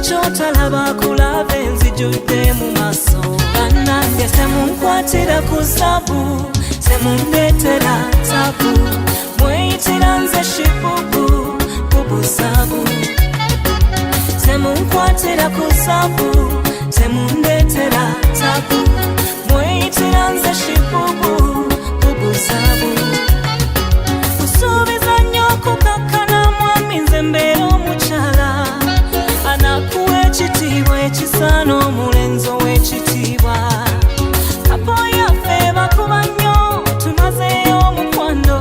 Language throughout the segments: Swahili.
Chotalaba kulave nzijudde mu maso bannange semunkwatira ku zaabu semundetera tabu mweyitira nze shibubu bubuzabu semunkwatira ku zaabu semundetera tabu mweyitira nze shibubu bubuzabu kusuubiza nnyo kukakkana mwami nze mbeera omukyala anakuwa ekitiibwa ekisaana omulenzo w'ekitiibwa kapo yaffe bakuba nnyo tumazeeyo omukwano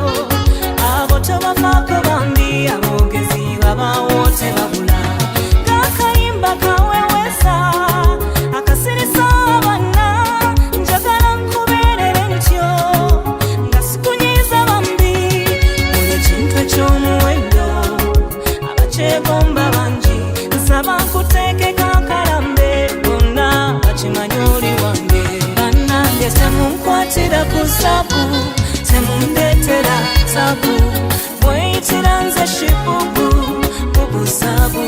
abo tobafaako bambi aboogezi babaawo tebabula ng'akayimba kawewesa akasirisa abanna njagala nkubeerere ntyo nga sikunyiiza bambi buli kintu eky'omuwendo abakyegomba bangi abankuteekeka akalambe bonna bakimanyi oli wange bannange semunkwatira ku zaabu semundetera tabu mweyitira nze shibubu bubuzabu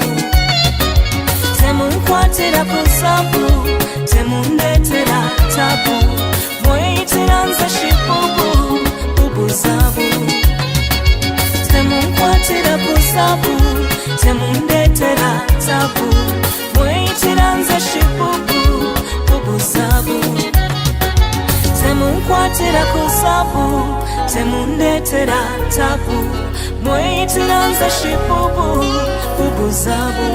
semunkwatira ku zaabu semundetera tabu mweyitira nze shibubu bubuzabu semunkwatira ku zaabu semundetera tabu mweyitira nze shibubu bubuzabu semunkwatira ku zaabu semundetera tabu mweyitira nze shibubu bubuzabu